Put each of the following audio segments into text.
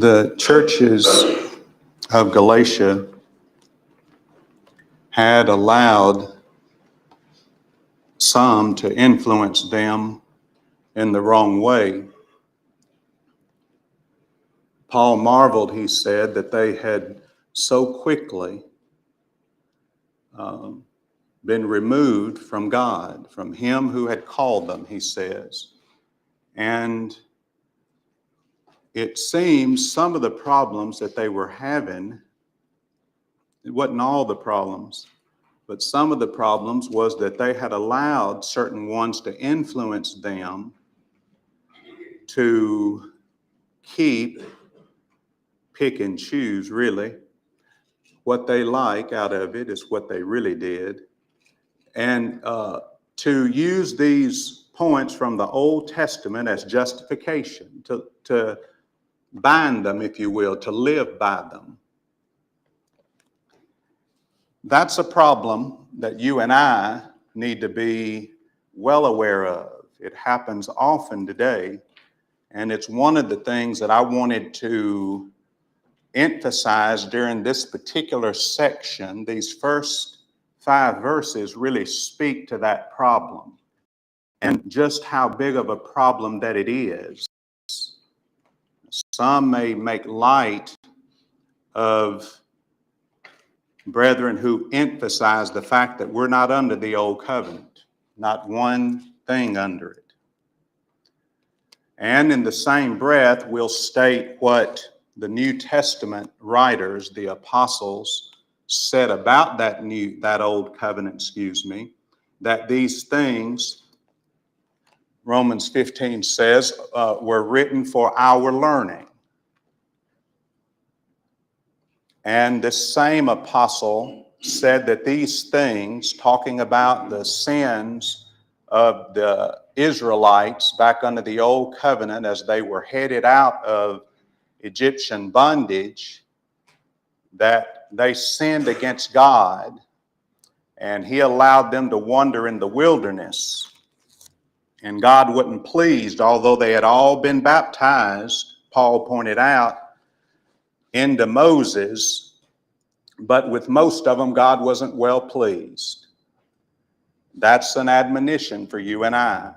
The churches of Galatia had allowed some to influence them in the wrong way. Paul marveled, he said, that they had so quickly been removed from God, from him who had called them, he says. And it seems some of the problems that they were having, it wasn't all the problems, but some of the problems was that they had allowed certain ones to influence them to pick and choose, really. What they like out of it is what they really did. And to use these points from the Old Testament as justification, to bind them, if you will, to live by them. That's a problem that you and I need to be well aware of. It happens often today, and it's one of the things that I wanted to emphasize during this particular section. These first 5 verses really speak to that problem and just how big of a problem that it is. Some may make light of brethren who emphasize the fact that we're not under the old covenant, not one thing under it. And in the same breath, we'll state what the New Testament writers, the apostles, said about that old covenant, that these things, Romans 15 says, were written for our learning. And this same apostle said that these things, talking about the sins of the Israelites back under the old covenant as they were headed out of Egyptian bondage, that they sinned against God, and he allowed them to wander in the wilderness. And God wasn't pleased, although they had all been baptized, Paul pointed out, into Moses, but with most of them, God wasn't well pleased. That's an admonition for you and I,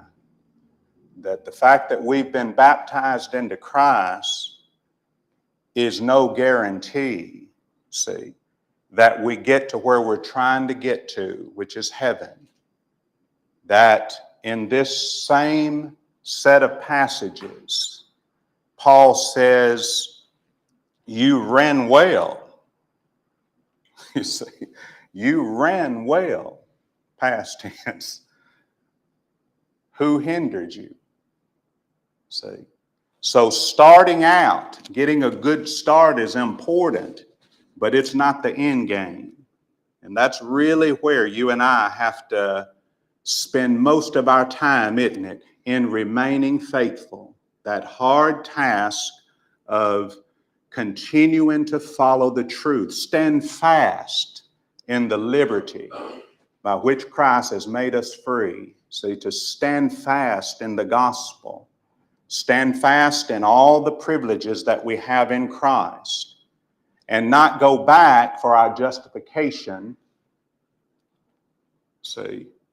that the fact that we've been baptized into Christ is no guarantee, that we get to where we're trying to get to, which is heaven. That in this same set of passages, Paul says, you ran well. You see, you ran well, past tense. Who hindered you? See? So starting out, getting a good start is important, but it's not the end game. And that's really where you and I have to spend most of our time, isn't it? In remaining faithful. That hard task of continuing to follow the truth. Stand fast in the liberty by which Christ has made us free. See, to stand fast in the gospel. Stand fast in all the privileges that we have in Christ. And not go back for our justification,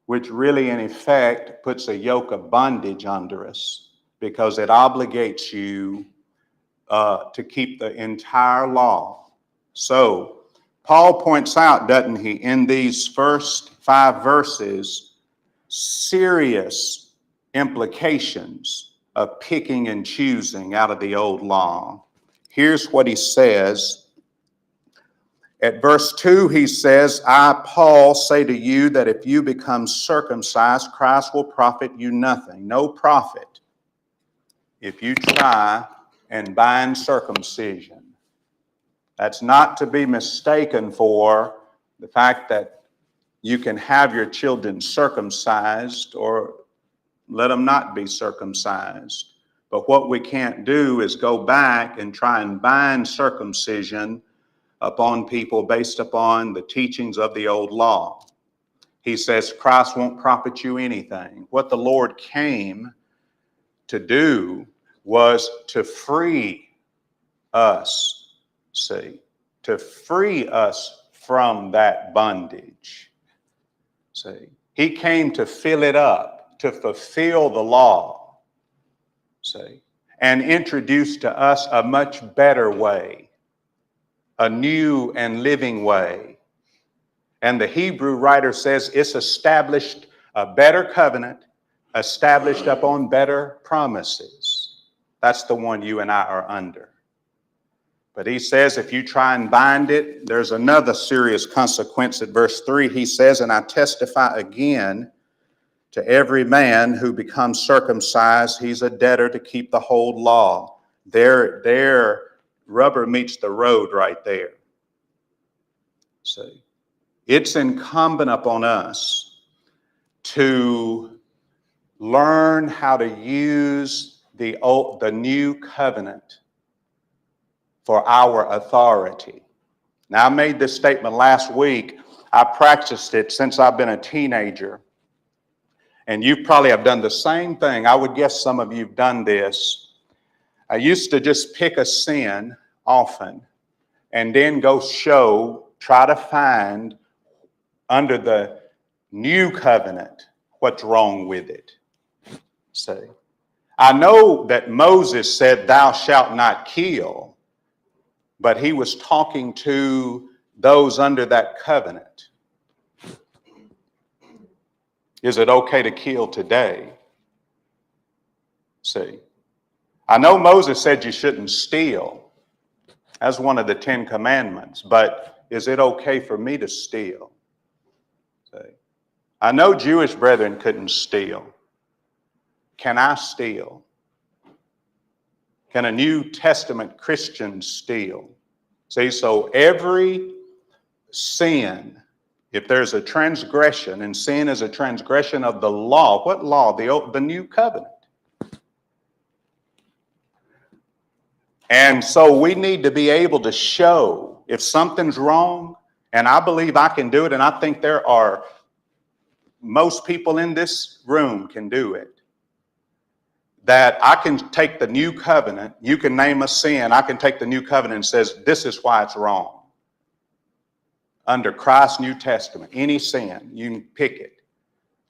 which really in effect puts a yoke of bondage under us, because it obligates you to keep the entire law. So Paul points out, doesn't he, in these first 5 verses, serious implications of picking and choosing out of the old law. Here's what he says. At verse 2, he says, I, Paul, say to you that if you become circumcised, Christ will profit you nothing. No profit if you try and bind circumcision. That's not to be mistaken for the fact that you can have your children circumcised or let them not be circumcised. But what we can't do is go back and try and bind circumcision upon people based upon the teachings of the old law. He says Christ won't profit you anything. What the Lord came to do was to free us, see, to free us from that bondage. See, he came to fill it up, to fulfill the law, see, and introduce to us a much better way, a new and living way. And the Hebrew writer says it's established a better covenant, established upon better promises. That's the one you and I are under. But he says if you try and bind it, there's another serious consequence. At verse 3, he says, and I testify again to every man who becomes circumcised, he's a debtor to keep the whole law. There, rubber meets the road right there. See, it's incumbent upon us to learn how to use the new covenant for our authority. Now, I made this statement last week. I practiced it since I've been a teenager. And you probably have done the same thing. I would guess some of you have done this. I used to just pick a sin often and then go try to find under the new covenant what's wrong with it. See, I know that Moses said, thou shalt not kill, but he was talking to those under that covenant. Is it okay to kill today? See, I know Moses said you shouldn't steal. That's one of the 10 commandments, but is it okay for me to steal? See, I know Jewish brethren couldn't steal. Can I steal? Can a New Testament Christian steal? See, so every sin, if there's a transgression, and sin is a transgression of the law, what law? The new covenant. And so we need to be able to show if something's wrong, and I believe I can do it, and I think most people in this room can do it, that I can take the new covenant, you can name a sin, I can take the new covenant and says, this is why it's wrong. Under Christ's New Testament, any sin, you can pick it.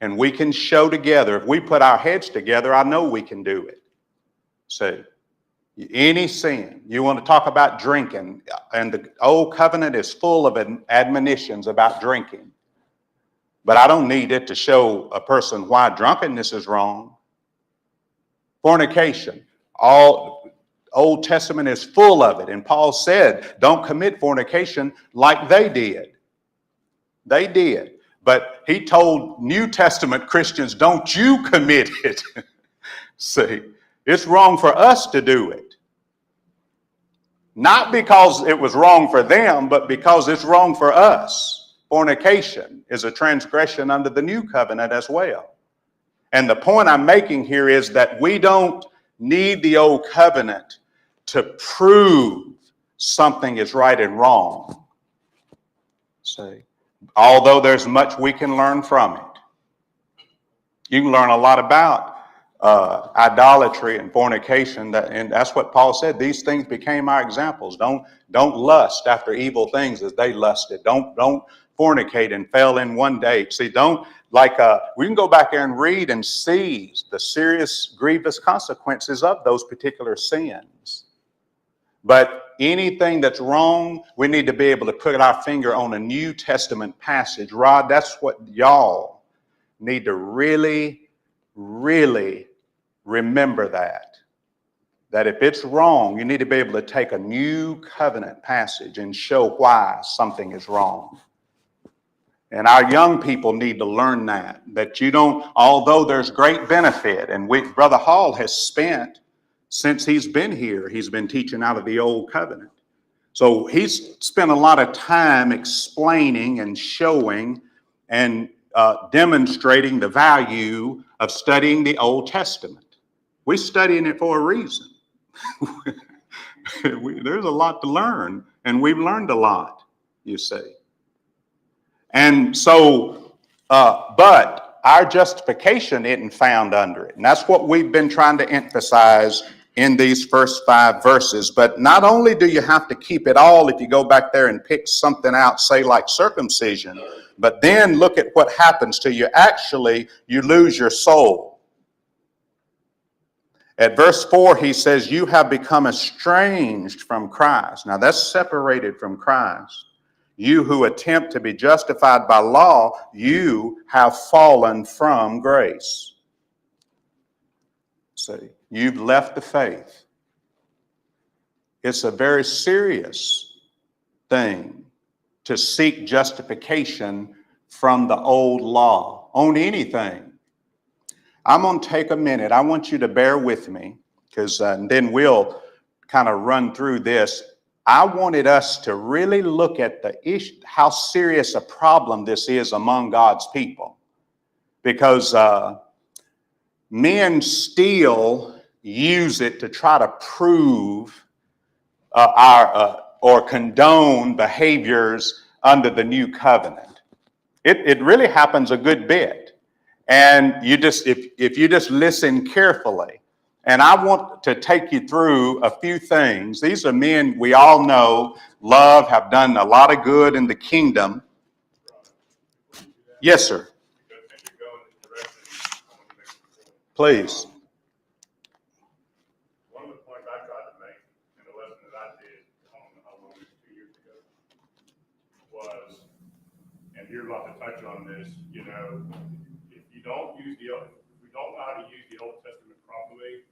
And we can show together, if we put our heads together, I know we can do it. See, any sin, you want to talk about drinking, and the old covenant is full of admonitions about drinking. But I don't need it to show a person why drunkenness is wrong. Fornication, all Old Testament is full of it. And Paul said, don't commit fornication like they did. They did. But he told New Testament Christians, don't you commit it. See, it's wrong for us to do it. Not because it was wrong for them, but because it's wrong for us. Fornication is a transgression under the new covenant as well. And the point I'm making here is that we don't need the old covenant to prove something is right and wrong. See, although there's much we can learn from it. You can learn a lot about idolatry and fornication, and that's what Paul said. These things became our examples. Don't lust after evil things as they lusted. Don't fornicate and fell in one day. See, we can go back there and read and see the serious, grievous consequences of those particular sins. But anything that's wrong, we need to be able to put our finger on a New Testament passage. Rod, that's what y'all need to really, really remember that if it's wrong, you need to be able to take a new covenant passage and show why something is wrong. And our young people need to learn that you don't, although there's great benefit, and Brother Hall has spent, since he's been here, he's been teaching out of the old covenant. So he's spent a lot of time explaining and showing and demonstrating the value of studying the Old Testament. We're studying it for a reason. There's a lot to learn, and we've learned a lot, you see. And so, but our justification isn't found under it. And that's what we've been trying to emphasize in these first 5 verses. But not only do you have to keep it all if you go back there and pick something out, say like circumcision, but then look at what happens to you. Actually, you lose your soul. At verse 4, he says, you have become estranged from Christ. Now that's separated from Christ. You who attempt to be justified by law, you have fallen from grace. See, you've left the faith. It's a very serious thing to seek justification from the old law on anything. I'm going to take a minute. I want you to bear with me because then we'll kind of run through this. I wanted us to really look at the issue, how serious a problem this is among God's people, because men still use it to try to prove or condone behaviors under the new covenant. It really happens a good bit. And you just, if you just listen carefully, and I want to take you through a few things. These are men we all know, love, have done a lot of good in the kingdom. Yes, sir. Please. One of the points I tried to make in the lesson that I did, I don't know how long, 2 years ago, was, and you're about to touch on this, you know, if we don't know how to use the Old Testament properly,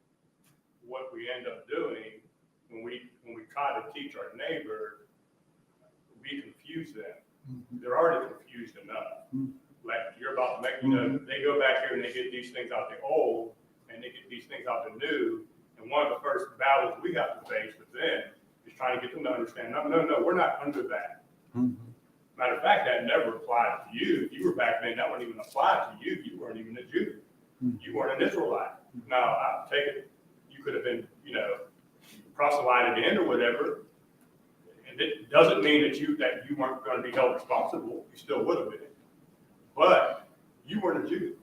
what we end up doing when we try to teach our neighbor, we confuse them. They're already confused enough. Like you're about to make, you know, they go back here and they get these things out the old and they get these things out the new. And one of the first battles we have to face with them is trying to get them to understand, no, we're not under that. Matter of fact, that never applied to you. If you were back then, that wouldn't even apply to you. You weren't even a Jew. You weren't an Israelite. Now, I take it, you could have been, you know, proselyted in or whatever. And it doesn't mean that you weren't going to be held responsible. You still would have been. But you weren't a Jew.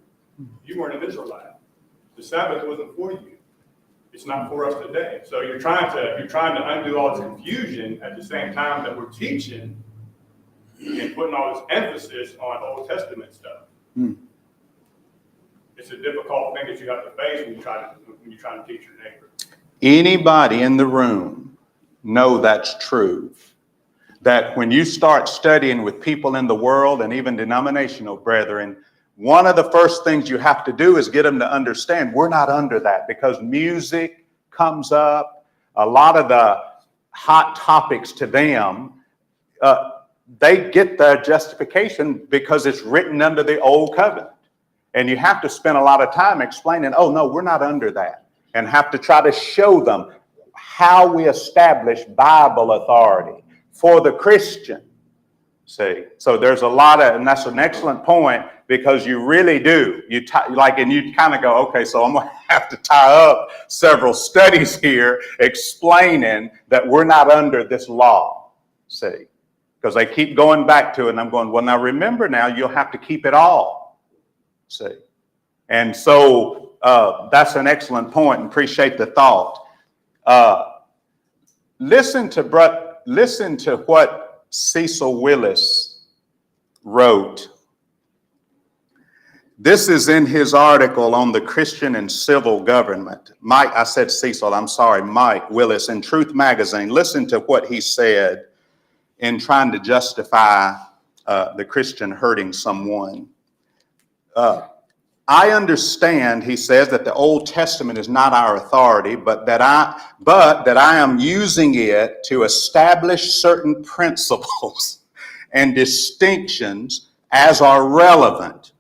You weren't an Israelite. The Sabbath wasn't for you. It's not for us today. So you're trying to undo all this confusion at the same time that we're teaching and putting all this emphasis on Old Testament stuff. It's a difficult thing that you have to face when you're trying to teach your neighbor. Anybody in the room know that's true? That when you start studying with people in the world and even denominational brethren, one of the first things you have to do is get them to understand we're not under that, because music comes up. A lot of the hot topics to them, they get their justification because it's written under the old covenant. And you have to spend a lot of time explaining, oh, no, we're not under that. And have to try to show them how we establish Bible authority for the Christian. See, so there's a lot of, and that's an excellent point, because you really do. And you kind of go, okay, so I'm going to have to tie up several studies here explaining that we're not under this law. See, because they keep going back to it, and I'm going, well, now remember, now you'll have to keep it all. See, and so that's an excellent point, and appreciate the thought. Listen to what Cecil Willis wrote. This is in his article on the Christian and civil government. Mike Willis in Truth Magazine. Listen to what he said in trying to justify the Christian hurting someone. I understand, he says, that the Old Testament is not our authority, but that I am using it to establish certain principles and distinctions as are relevant,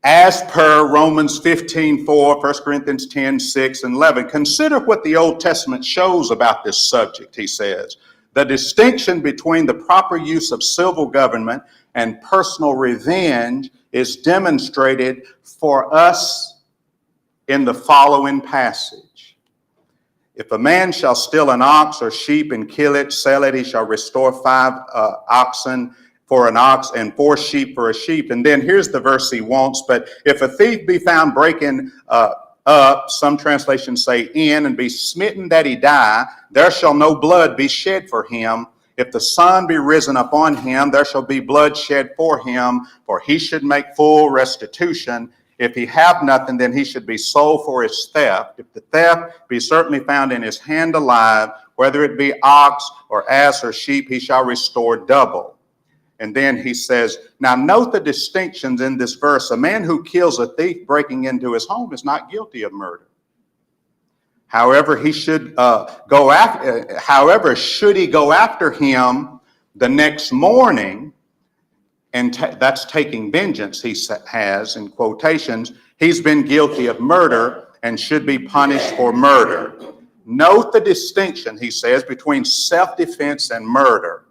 as per Romans 15:4, 1 Corinthians 10:6 and 11. Consider what the Old Testament shows about this subject, he says. The distinction between the proper use of civil government and personal revenge is demonstrated for us in the following passage. If a man shall steal an ox or sheep and kill it, sell it, he shall restore 5 oxen for an ox and 4 sheep for a sheep. And then here's the verse he wants. But if a thief be found breaking up, some translations say in, and be smitten that he die, there shall no blood be shed for him. If the sun be risen upon him, there shall be blood shed for him, for he should make full restitution. If he have nothing, then he should be sold for his theft. If the theft be certainly found in his hand alive, whether it be ox or ass or sheep, he shall restore double. And then he says, now note the distinctions in this verse. A man who kills a thief breaking into his home is not guilty of murder. However, he should should he go after him the next morning, and that's taking vengeance, he has in quotations, he's been guilty of murder and should be punished for murder. Note the distinction, he says, between self-defense and murder.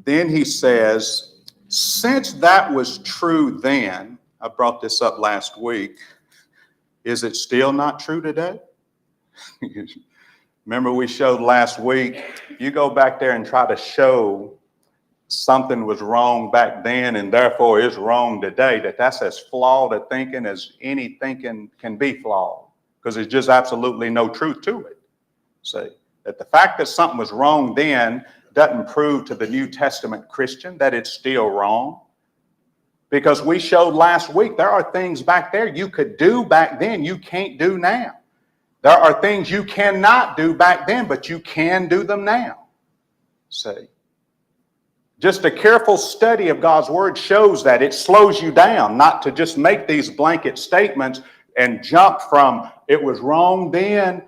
Then he says, since that was true then, I brought this up last week, is it still not true today? Remember we showed last week, you go back there and try to show something was wrong back then and therefore is wrong today, that's as flawed a thinking as any thinking can be flawed, because there's just absolutely no truth to it. See, that the fact that something was wrong then doesn't prove to the New Testament Christian that it's still wrong. Because we showed last week, there are things back there you could do back then you can't do now. There are things you cannot do back then, but you can do them now. See? Just a careful study of God's word shows that it slows you down, not to just make these blanket statements and jump from it was wrong then,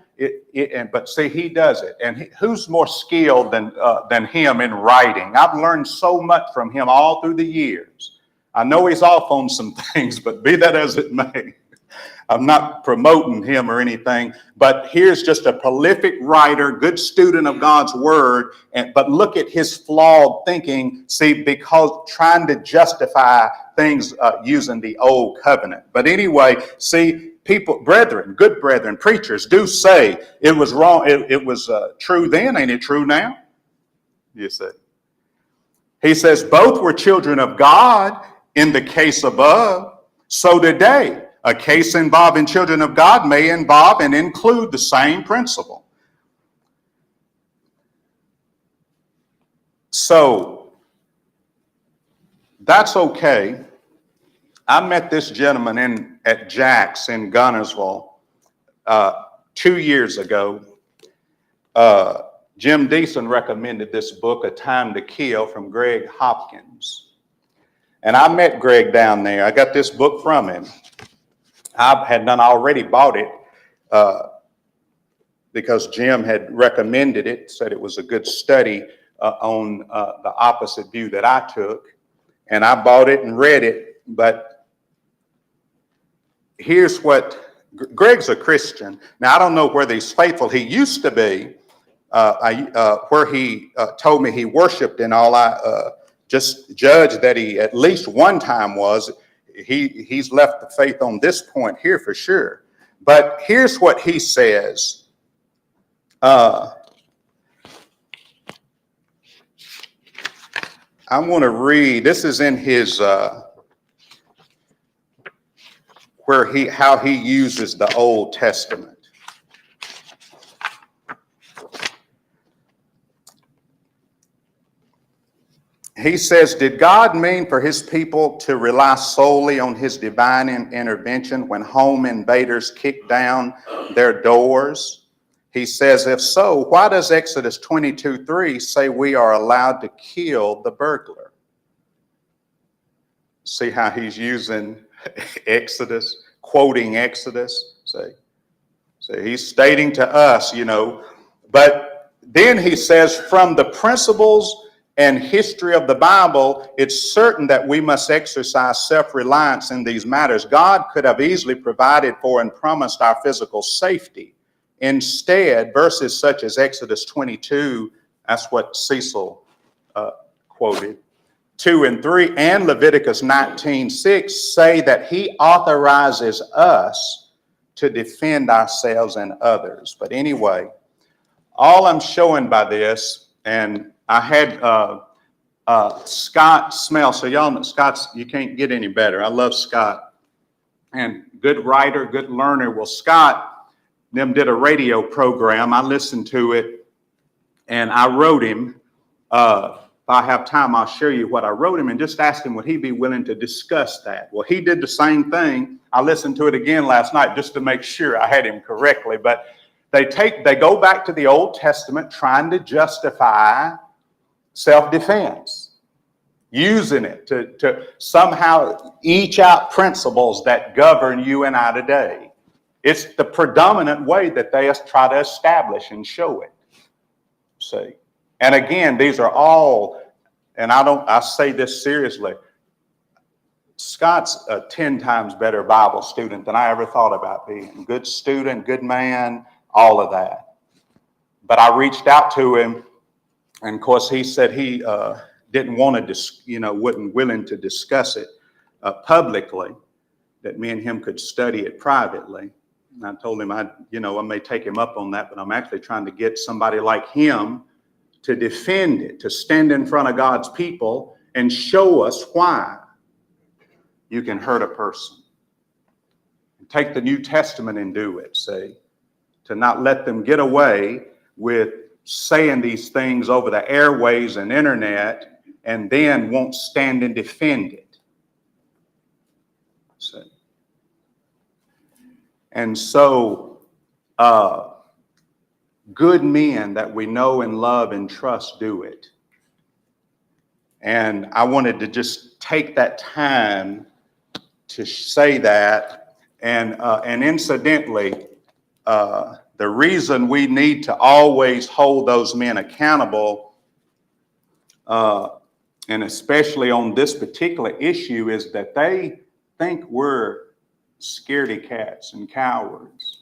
but see, he does it. And who's more skilled than him in writing? I've learned so much from him all through the years. I know he's off on some things, but be that as it may, I'm not promoting him or anything, but here's just a prolific writer, good student of God's word, but look at his flawed thinking, see, because trying to justify things using the old covenant. But anyway, see, people, brethren, good brethren, preachers do say it was wrong, it was true then, ain't it true now? You see. He says both were children of God in the case above. So today, a case involving children of God may involve and include the same principle. So that's okay. I met this gentleman at Jack's in Gunnersville 2 years ago. Jim Deason recommended this book, A Time to Kill, from Greg Hopkins. And I met Greg down there. I got this book from him. I had already bought it because Jim had recommended it, said it was a good study on the opposite view that I took. And I bought it and read it. But here's what, Greg's a Christian. Now, I don't know whether he's faithful. He used to be, where he told me he worshiped and all. I just judged that he at least one time was. He's left the faith on this point here for sure. But here's what he says. I want to read. This is in his how he uses the Old Testament. He says, did God mean for his people to rely solely on his divine intervention when home invaders kicked down their doors? He says, if so, why does Exodus 22:3 say we are allowed to kill the burglar? See how he's using Exodus, quoting Exodus? See, he's stating to us, but then he says, from the principles and history of the Bible, it's certain that we must exercise self-reliance in these matters. God could have easily provided for and promised our physical safety. Instead, verses such as Exodus 22, that's what Cecil quoted, 2 and 3, and Leviticus 19:6 say that he authorizes us to defend ourselves and others. But anyway, all I'm showing by this, and I had Scott smell. So y'all know Scott's, you can't get any better. I love Scott. and good writer, good learner. Well, Scott, them did a radio program. I listened to it, and I wrote him. If I have time, I'll show you what I wrote him and just asked him, would he be willing to discuss that? Well, he did the same thing. I listened to it again last night just to make sure I had him correctly. But they go back to the Old Testament trying to justify self-defense, using it to somehow eke out principles that govern you and I today. It's the predominant way that they try to establish and show it. See? And again, these are all, and I say this seriously, Scott's a 10 times better Bible student than I ever thought about being. Good student, good man, all of that. But I reached out to him, and of course he said he didn't want to, wasn't willing to discuss it publicly, that me and him could study it privately. And I told him I may take him up on that, but I'm actually trying to get somebody like him to defend it, to stand in front of God's people and show us why you can hurt a person. Take the New Testament and do it, see? To not let them get away with saying these things over the airways and internet and then won't stand and defend it. See? And so, good men that we know and love and trust do it. And I wanted to just take that time to say that. And incidentally, the reason we need to always hold those men accountable, and especially on this particular issue, is that they think we're scaredy cats and cowards.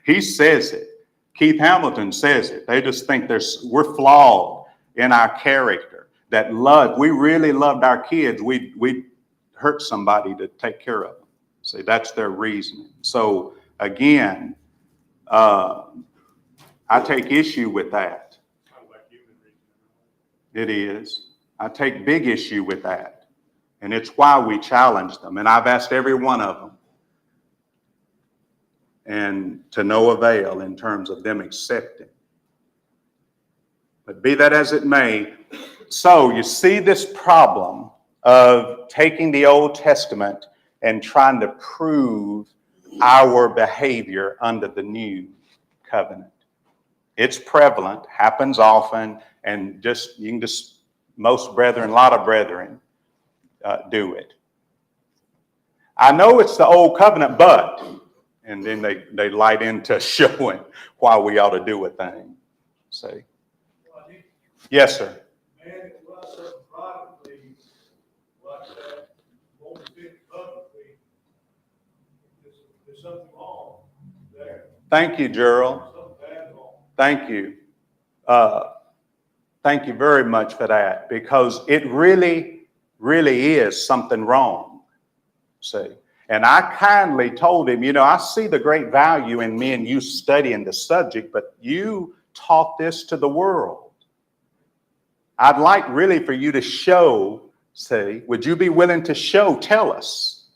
He says it. Keith Hamilton says it. They just think we're flawed in our character. That we really loved our kids. We hurt somebody to take care of them. See, that's their reasoning. So again, I take issue with that. It is. I take big issue with that. And it's why we challenge them. And I've asked every one of them. And to no avail in terms of them accepting. But be that as it may, so you see this problem of taking the Old Testament and trying to prove our behavior under the new covenant. It's prevalent, happens often, and most brethren, a lot of brethren do it. I know it's the Old Covenant, but, and then they light into showing why we ought to do a thing. See? Yes, sir. Man, it was something privately like that, won't fit publicly. There's something wrong there. Thank you, Gerald. Something bad wrong. Thank you. Thank you very much for that, because it really, really is something wrong. See? And I kindly told him, I see the great value in me and you studying the subject, but you taught this to the world. I'd like really for you to show, see, would you be willing to tell us,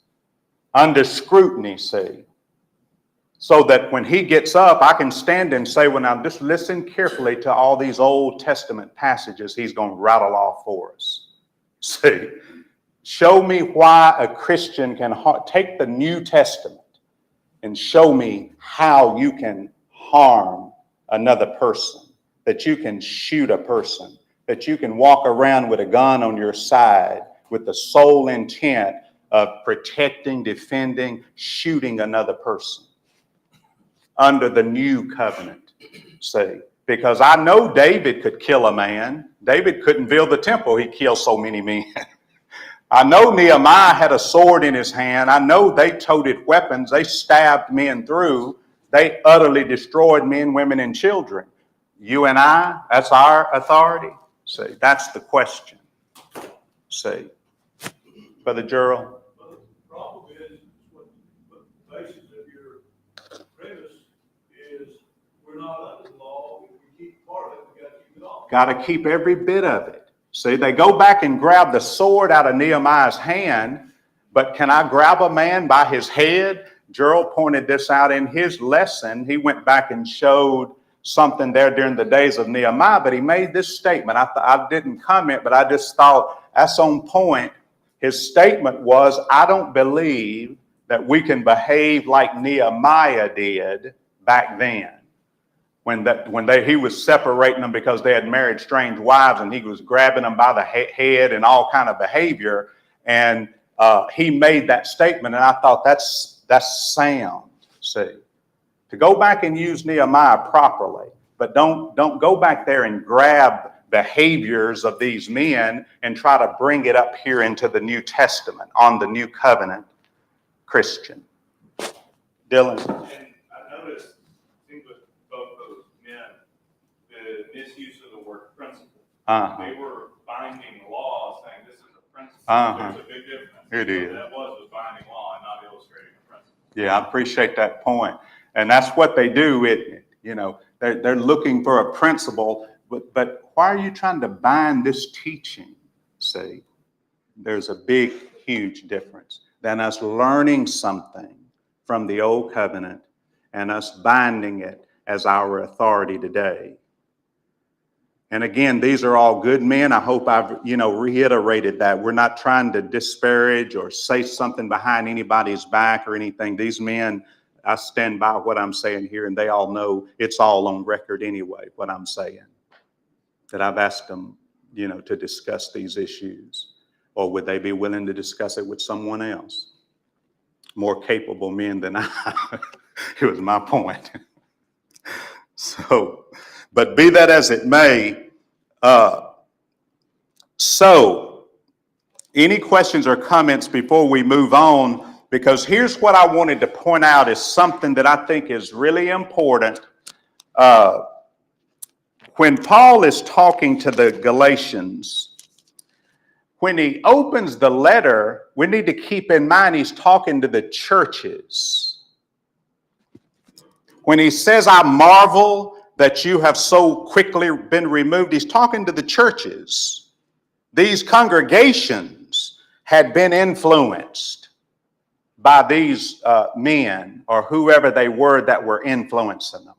under scrutiny, see, so that when he gets up, I can stand and say, well, now just listen carefully to all these Old Testament passages he's going to rattle off for us. See, show me why a Christian can take the New Testament and show me how you can harm another person, that you can shoot a person, that you can walk around with a gun on your side with the sole intent of protecting, defending, shooting another person under the new covenant. See, because I know David could kill a man. David couldn't build the temple. He killed so many men. I know Nehemiah had a sword in his hand. I know they toted weapons. They stabbed men through. They utterly destroyed men, women, and children. You and I, that's our authority. See, that's the question. See, Brother Gerald. But the problem is, what the basis of your premise is, we're not under the law. If we keep part of it, we got to keep it off. Got to keep every bit of it. See, they go back and grab the sword out of Nehemiah's hand, But can I grab a man by his head? Gerald pointed this out in his lesson. He went back and showed something there during the days of Nehemiah, but he made this statement. I didn't comment, but I just thought that's on point. His statement was, I don't believe that we can behave like Nehemiah did back then. He was separating them because they had married strange wives, and he was grabbing them by the head and all kind of behavior. And he made that statement, and I thought that's sound. See, to go back and use Nehemiah properly, but don't go back there and grab behaviors of these men and try to bring it up here into the New Testament on the New Covenant Christian. Dylan. And I noticed, I think with both those men, the misuse of the word principle. They were binding law, saying this is a principle. There's a big difference. It is. That was a binding law and not illustrating a principle. Yeah, I appreciate that point. And that's what they do. They're looking for a principle, but why are you trying to bind this teaching? See, there's a big, huge difference than us learning something from the old covenant and us binding it as our authority today. And again, these are all good men. I hope I've, reiterated that. We're not trying to disparage or say something behind anybody's back or anything. These men, I stand by what I'm saying here, and they all know it's all on record anyway, what I'm saying. That I've asked them, to discuss these issues. Or would they be willing to discuss it with someone else? More capable men than I. It was my point. So, but be that as it may, so any questions or comments before we move on? Because here's what I wanted to point out is something that I think is really important. When Paul is talking to the Galatians, when he opens the letter, we need to keep in mind he's talking to the churches. When he says, I marvel that you have so quickly been removed, he's talking to the churches. These congregations had been influenced by these men or whoever they were that were influencing them.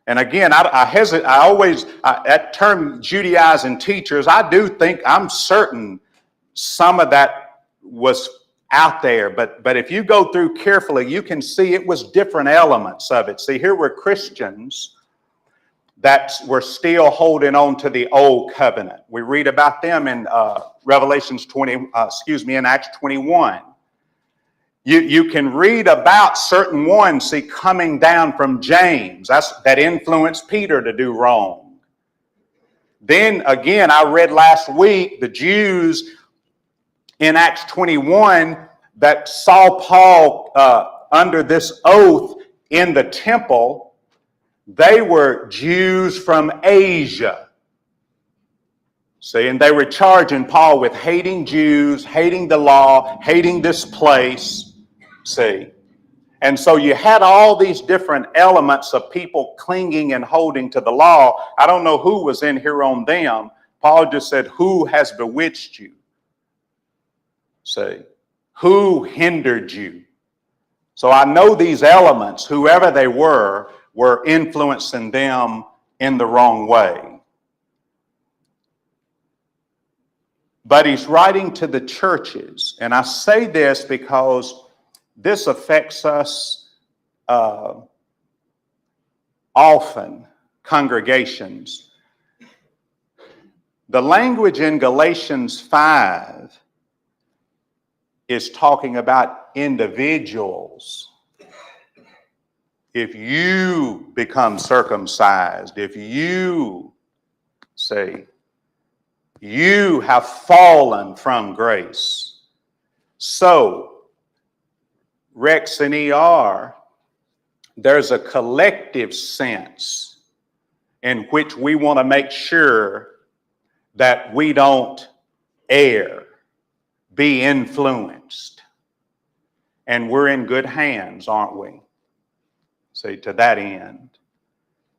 And again, I hesitate. That term Judaizing teachers, I'm certain some of that was out there. But if you go through carefully, you can see it was different elements of it. See, here were Christians that were still holding on to the old covenant. We read about them in in Acts 21. You can read about certain ones, see, coming down from James. That influenced Peter to do wrong. Then again, I read last week the Jews in Acts 21 that saw Paul under this oath in the temple. They were Jews from Asia. See, and they were charging Paul with hating Jews, hating the law, hating this place. See, and so you had all these different elements of people clinging and holding to the law. I don't know who was in here on them. Paul just said, who has bewitched you? See, who hindered you? So I know these elements, whoever they were influencing them in the wrong way. But he's writing to the churches. And I say this because this affects us often, congregations. The language in Galatians 5 is talking about individuals. If you become circumcised, if you say, you have fallen from grace. So, Rex and ER, there's a collective sense in which we want to make sure that we don't err, be influenced. And we're in good hands, aren't we? See, to that end,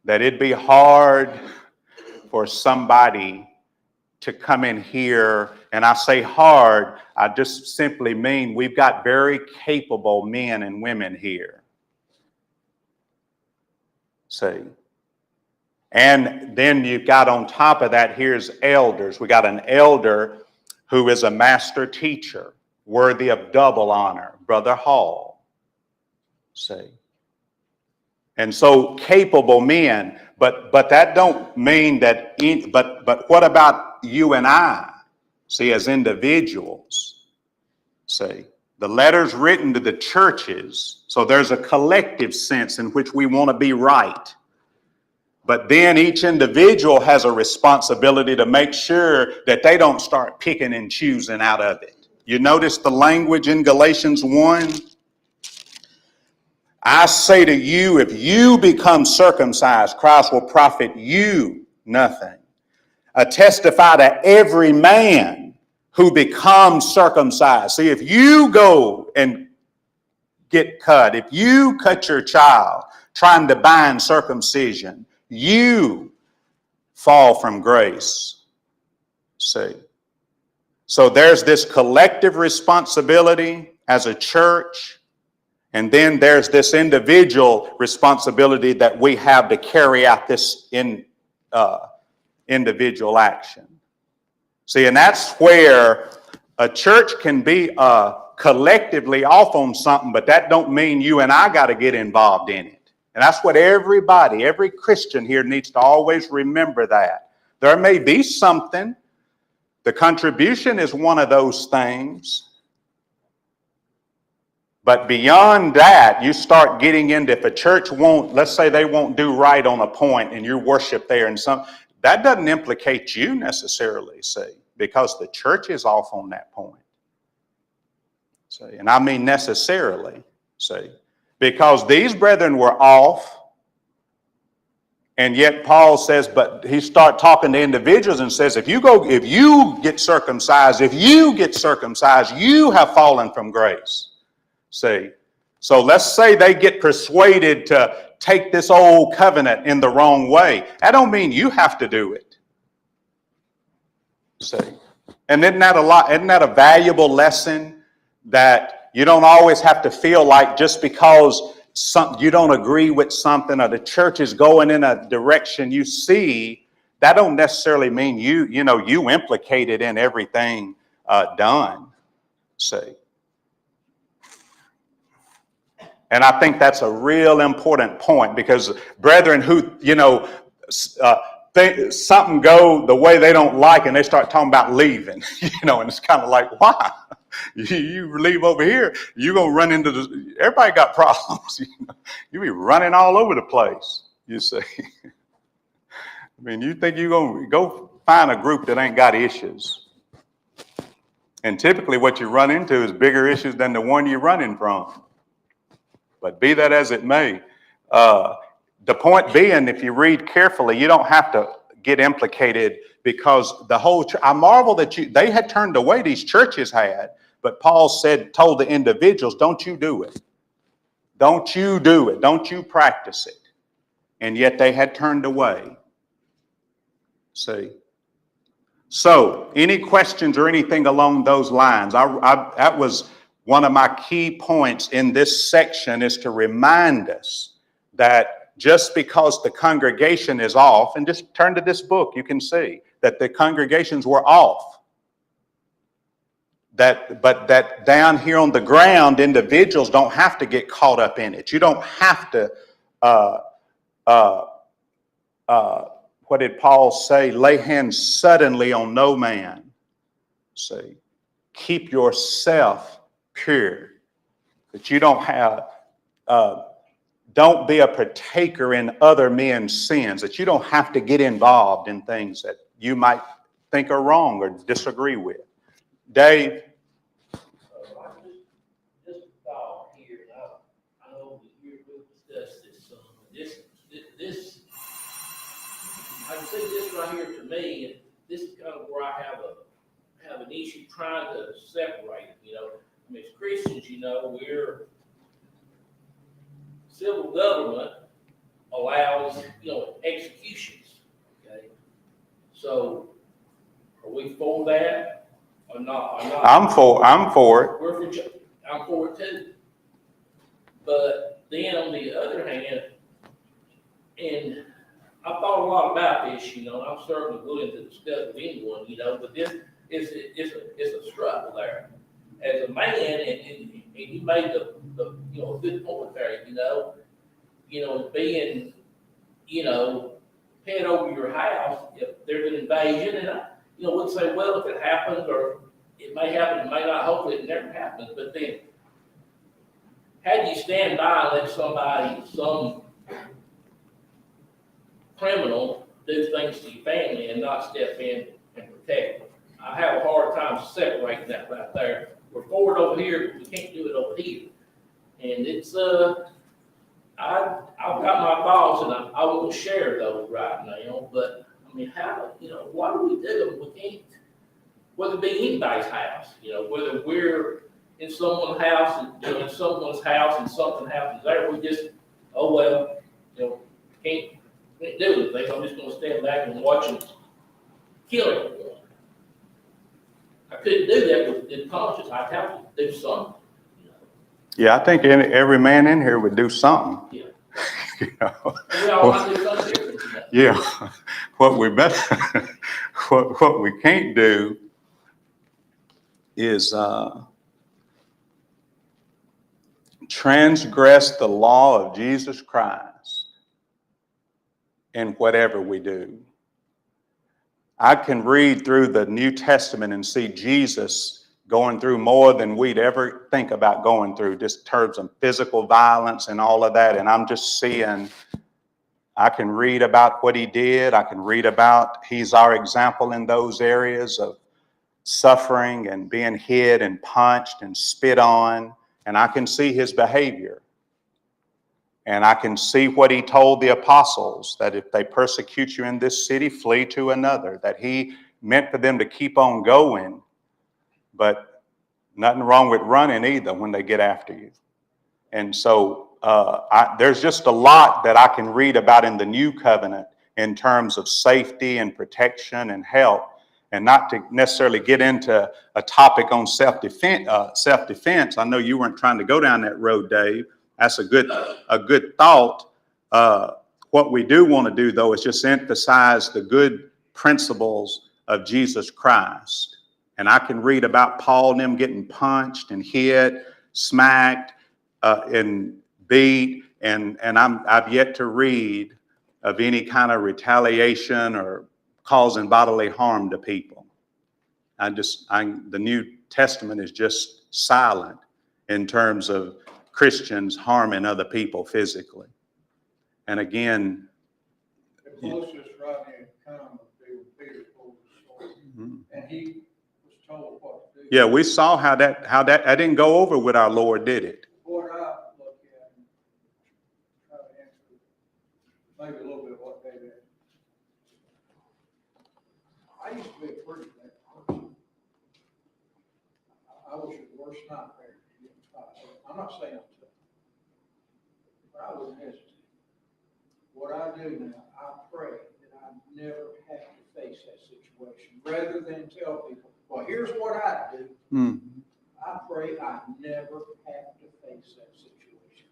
that it'd be hard for somebody to come in here, and I say hard, I just simply mean we've got very capable men and women here. See? And then you've got on top of that, here's elders. We got an elder who is a master teacher, worthy of double honor, Brother Hall. See? And so capable men, but that don't mean that, but what about you and I? See, as individuals, see, the letters written to the churches, so there's a collective sense in which we want to be right. But then each individual has a responsibility to make sure that they don't start picking and choosing out of it. You notice the language in Galatians 1? I say to you, if you become circumcised, Christ will profit you nothing. I testify to every man who becomes circumcised. See, if you go and get cut, if you cut your child trying to bind circumcision, you fall from grace. See? So there's this collective responsibility as a church, and then there's this individual responsibility that we have to carry out this individual action. See, and that's where a church can be collectively off on something, but that don't mean you and I got to get involved in it. And that's what everybody, every Christian here needs to always remember that. There may be something. The contribution is one of those things. But beyond that, you start getting into, if a church won't, let's say they won't do right on a point and you worship there and that doesn't implicate you necessarily, see, because the church is off on that point. See, and I mean necessarily, see, because these brethren were off, and yet Paul says, but he start talking to individuals and says, if you get circumcised, you have fallen from grace. See, so let's say they get persuaded to take this old covenant in the wrong way. That don't mean you have to do it. See, and isn't that a valuable lesson, that you don't always have to feel like just because you don't agree with something or the church is going in a direction you see, that don't necessarily mean you implicated in everything done. See. And I think that's a real important point, because brethren who, think something go the way they don't like and they start talking about leaving, and it's kind of like, why? You leave over here, you're going to run into everybody got problems. You be running all over the place, you see. I mean, you think you're going to go find a group that ain't got issues. And typically what you run into is bigger issues than the one you're running from. But be that as it may, the point being, if you read carefully, you don't have to get implicated, because the whole I marvel that they had turned away, these churches had, but Paul told the individuals, don't you do it. Don't you do it. Don't you practice it. And yet they had turned away. See? So, any questions or anything along those lines? That was one of my key points in this section, is to remind us that just because the congregation is off, and just turn to this book, you can see that the congregations were off. But that down here on the ground, individuals don't have to get caught up in it. You don't have to, what did Paul say? Lay hands suddenly on no man. See, keep yourself pure, that you don't have, don't be a partaker in other men's sins, that you don't have to get involved in things that you might think are wrong or disagree with. Dave? Just thought here, I know we've discussed this some, this, I can say this right here to me, and this is kind of where I have an issue trying to separate it, I mean, as Christians, we're civil government allows, executions, okay? So, are Are we for that or not? I'm for it. I'm for it too. But then on the other hand, and I've thought a lot about this, and I'm certainly willing to discuss with anyone, but this is a struggle there. As a man, and you made the a good point there, being, head over your house, if there's an invasion, and we'd say, well, if it happens, or it may happen, it may not, hopefully it never happens, but then, how do you stand by and let some criminal do things to your family and not step in and protect them? I have a hard time separating that right there. We're for it over here, but we can't do it over here. And it's, I've got my thoughts, and I won't share those right now, but, how, why do we do them? We can't, whether it be anybody's house, whether we're in someone's house, and, in someone's house and something happens there, we just, oh, well, can't do anything. I'm just gonna stand back and watch them kill everyone. I couldn't do that with conscience. I'd have to do something. Yeah, I think every man in here would do something. Yeah. We all might do something different. Yeah. What we better, what we can't do is transgress the law of Jesus Christ in whatever we do. I can read through the New Testament and see Jesus going through more than we'd ever think about going through, just in terms of physical violence and all of that. And I'm just seeing, I can read about what he did. I can read about, he's our example in those areas of suffering and being hit and punched and spit on. And I can see his behavior. And I can see what he told the apostles, that if they persecute you in this city, flee to another, that he meant for them to keep on going. But nothing wrong with running either when they get after you. And so there's just a lot that I can read about in the new covenant in terms of safety and protection and help, and not to necessarily get into a topic on self-defense. I know you weren't trying to go down that road, Dave. That's a good thought. What we do want to do, though, is just emphasize the good principles of Jesus Christ. And I can read about Paul and them getting punched and hit, smacked, and beat, and I've yet to read of any kind of retaliation or causing bodily harm to people. The New Testament is just silent in terms of Christians harming other people physically. And again, the closest Rodney had come would be with Peter told the story, and he was told what to do. Yeah, we saw how that didn't go over with our Lord, did it? What I look at and try to answer maybe a little bit of what David asked. I used to be a pretty bad person. I was the worst nightmare. I'm not saying I'm tough, but I wouldn't hesitate. What I do now, I pray that I never have to face that situation, rather than tell people, well, here's what I do. I pray I never have to face that situation.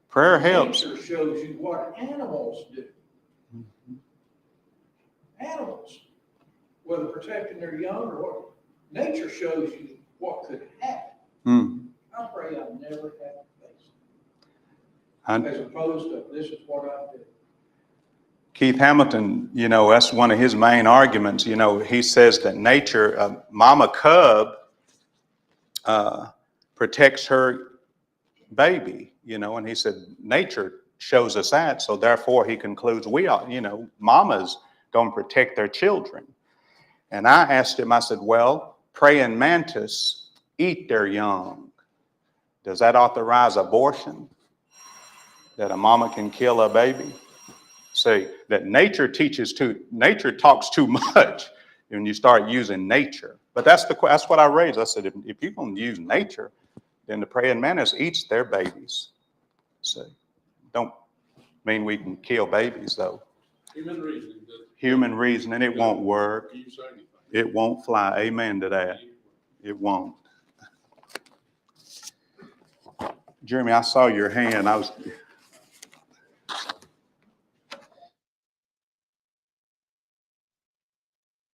Prayer helps. Nature shows you what animals do. Animals, whether protecting their young or what, nature shows you what could happen. I pray I never have to face it. As opposed to, this is what I do. Keith Hampton, that's one of his main arguments. He says that nature, mama cub, protects her baby, and he said nature shows us that, so therefore he concludes we are, mamas don't protect their children. And I asked him, I said, well, praying mantis eat their young. Does that authorize abortion? That a mama can kill a baby? See, that nature talks too much when you start using nature. But that's what I raised. I said, if you're going to use nature, then the praying mantis eats their babies. See, don't mean we can kill babies, though. Human reasoning. Human reasoning, it won't work. You say anything. It won't fly. Amen to that. It won't. Jeremy, I saw your hand.